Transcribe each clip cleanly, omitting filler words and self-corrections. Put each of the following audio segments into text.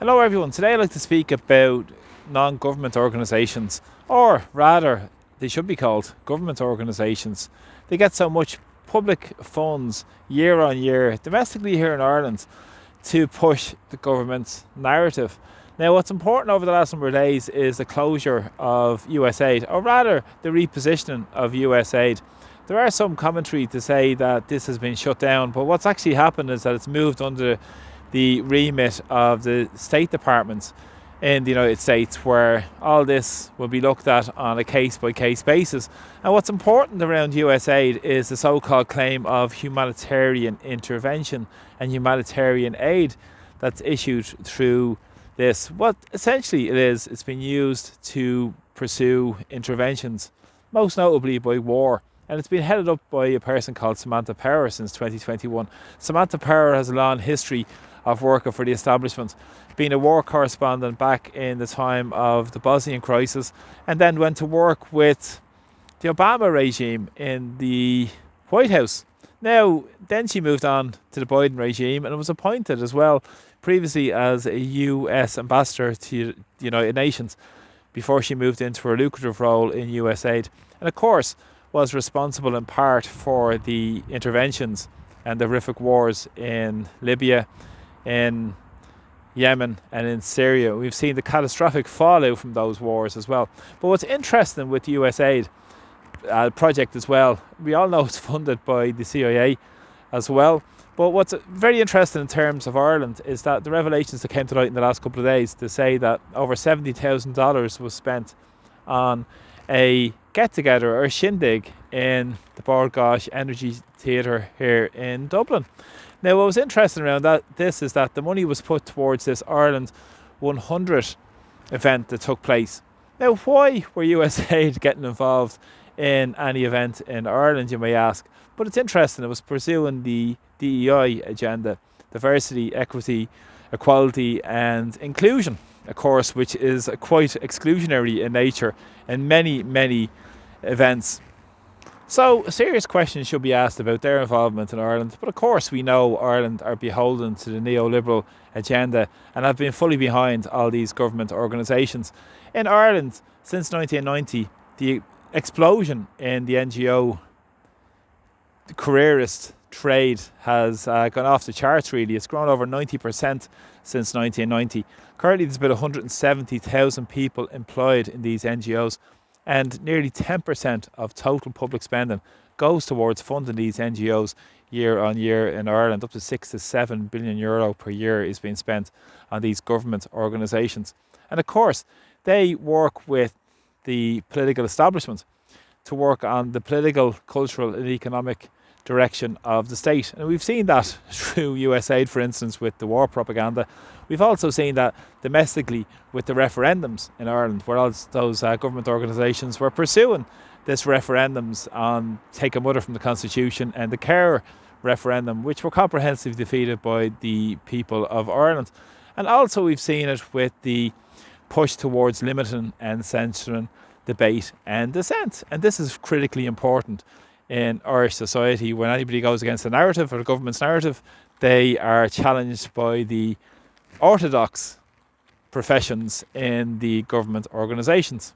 Hello everyone, today I'd like to speak about non-government organisations, or rather they should be called government organisations. They get so much public funds year on year, domestically here in Ireland, to push the government's narrative. Now what's important over the last number of days is the closure of USAID, or rather the repositioning of USAID. There are some commentary to say that this has been shut down, but what's actually happened is that it's moved under the remit of the State Departments in the United States, where all this will be looked at on a case-by-case basis. And what's important around USAID is the so-called claim of humanitarian intervention and humanitarian aid that's issued through this. What essentially it is, it's been used to pursue interventions, most notably by war. And it's been headed up by a person called Samantha Power since 2021. Samantha Power has a long history of working for the establishment, being a war correspondent back in the time of the Bosnian crisis, and then went to work with the Obama regime in the White House. Now, then she moved on to the Biden regime and was appointed as well previously as a US ambassador to the United Nations before she moved into her lucrative role in USAID. And of course, was responsible in part for the interventions and the horrific wars in Libya, in Yemen and in Syria. We've seen the catastrophic fallout from those wars as well. But what's interesting with the USAID project as well, we all know it's funded by the CIA as well. But what's very interesting in terms of Ireland is that the revelations that came to light in the last couple of days to say that over $70,000 was spent on a get-together or a shindig in the Bord Gáis Energy Theatre here in Dublin. Now, what was interesting around this is that the money was put towards this Ireland 100 event that took place. Now, why were USAID getting involved in any event in Ireland, you may ask? But it's interesting, it was pursuing the DEI agenda, diversity, equity, equality and inclusion, of course, which is quite exclusionary in nature in many, many events. So a serious question should be asked about their involvement in Ireland, but of course we know Ireland are beholden to the neoliberal agenda and have been fully behind all these government organisations. In Ireland, since 1990, the explosion in the NGO careerist trade has gone off the charts really. It's grown over 90% since 1990. Currently there's about 170,000 people employed in these NGOs, and nearly 10% of total public spending goes towards funding these NGOs year on year in Ireland. Up to €6 to €7 billion per year is being spent on these government organisations. And of course, they work with the political establishment to work on the political, cultural and economic direction of the state. And we've seen that through USAID, for instance, with the war propaganda. We've also seen that domestically with the referendums in Ireland, where all those government organisations were pursuing this referendums on Take a Mother from the Constitution and the Care referendum, which were comprehensively defeated by the people of Ireland. And also we've seen it with the push towards limiting and censoring debate and dissent. And this is critically important in Irish society. When anybody goes against the narrative or the government's narrative, they are challenged by the orthodox professions in the government organisations.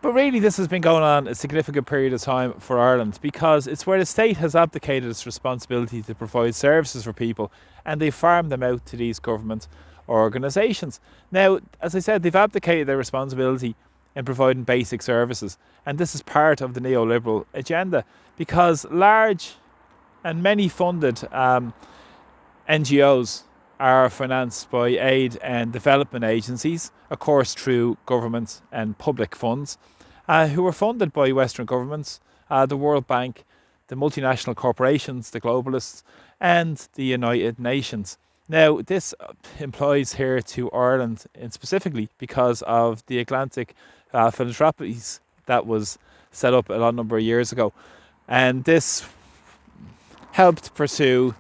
But really this has been going on a significant period of time for Ireland, because it's where the state has abdicated its responsibility to provide services for people and they farm them out to these government organisations. Now, as I said, they've abdicated their responsibility in providing basic services, and this is part of the neoliberal agenda, because large and many funded NGOs are financed by aid and development agencies, of course through government and public funds, who are funded by Western governments, the World Bank, the multinational corporations, the globalists and the United Nations. Now this implies here to Ireland in specifically because of the Atlantic philanthropies that was set up a lot number of years ago, and this helped pursue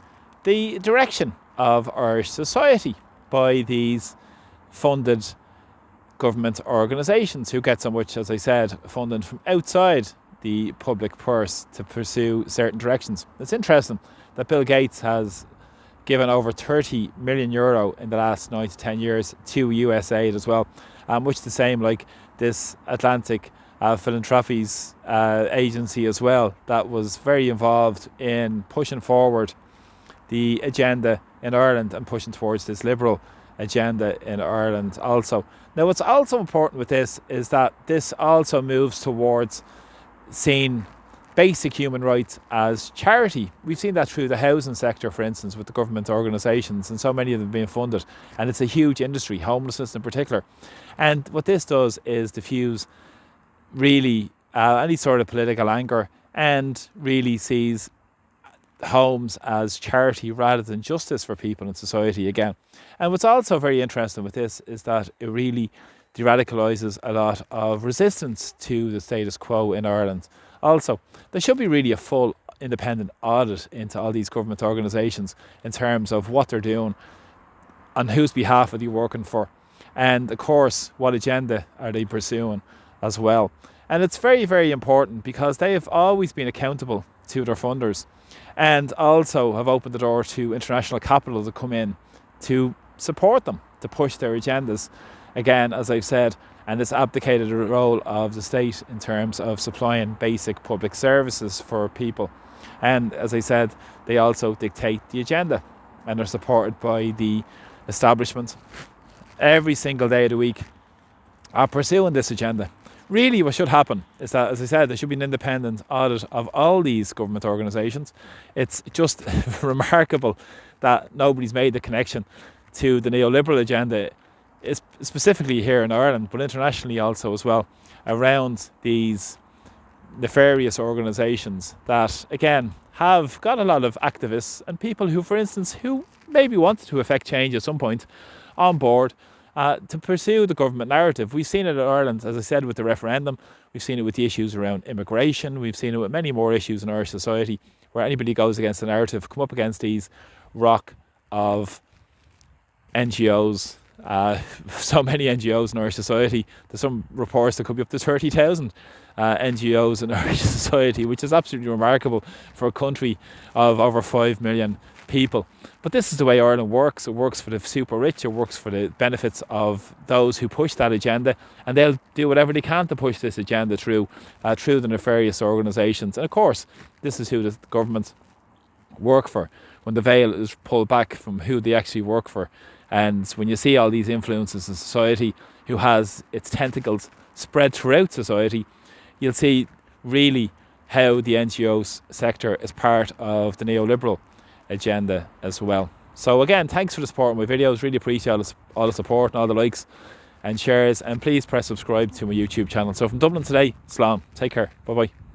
the direction of Irish society by these funded government organisations who get so much, as I said, funding from outside the public purse to pursue certain directions. It's interesting that Bill Gates has given over €30 million in the last 9 to 10 years to USAID as well. Much the same like this Atlantic Philanthropies agency as well, that was very involved in pushing forward the agenda in Ireland and pushing towards this liberal agenda in Ireland also. Now, what's also important with this is that this also moves towards seeing basic human rights as charity. We've seen that through the housing sector, for instance, with the government organisations, and so many of them being funded. And it's a huge industry, homelessness in particular. And what this does is diffuse really any sort of political anger, and really sees homes as charity rather than justice for people in society again. And what's also very interesting with this is that it really de-radicalises a lot of resistance to the status quo in Ireland. Also, there should be really a full independent audit into all these government organisations in terms of what they're doing, on whose behalf are they working for, and of course what agenda are they pursuing as well. And it's very, very important because they have always been accountable to their funders, and also have opened the door to international capital to come in to support them, to push their agendas. Again, as I've said, and this abdicated role of the state in terms of supplying basic public services for people. And as I said, they also dictate the agenda, and are supported by the establishment every single day of the week are pursuing this agenda. Really, what should happen is that, as I said, there should be an independent audit of all these government organisations. It's just remarkable that nobody's made the connection to the neoliberal agenda, specifically here in Ireland, but internationally also as well, around these nefarious organisations that, again, have got a lot of activists and people who, for instance, who maybe wanted to effect change at some point on board to pursue the government narrative. We've seen it in Ireland, as I said, with the referendum. We've seen it with the issues around immigration. We've seen it with many more issues in Irish society, where anybody goes against the narrative come up against these rock of NGOs. So many NGOs in Irish society. There's some reports that could be up to 30,000 NGOs in Irish society, which is absolutely remarkable for a country of over 5 million people. But this is the way Ireland works. It works for the super rich. It works for the benefits of those who push that agenda, and they'll do whatever they can to push this agenda through the nefarious organisations. And of course, this is who the government work for, when the veil is pulled back from who they actually work for. And when you see all these influences in society, who has its tentacles spread throughout society, you'll see really how the NGO sector is part of the neoliberal agenda as well. So again, thanks for the support on my videos. Really appreciate all the support and all the likes and shares, and please press subscribe to my YouTube channel. So from Dublin today, Slán, take care, bye bye.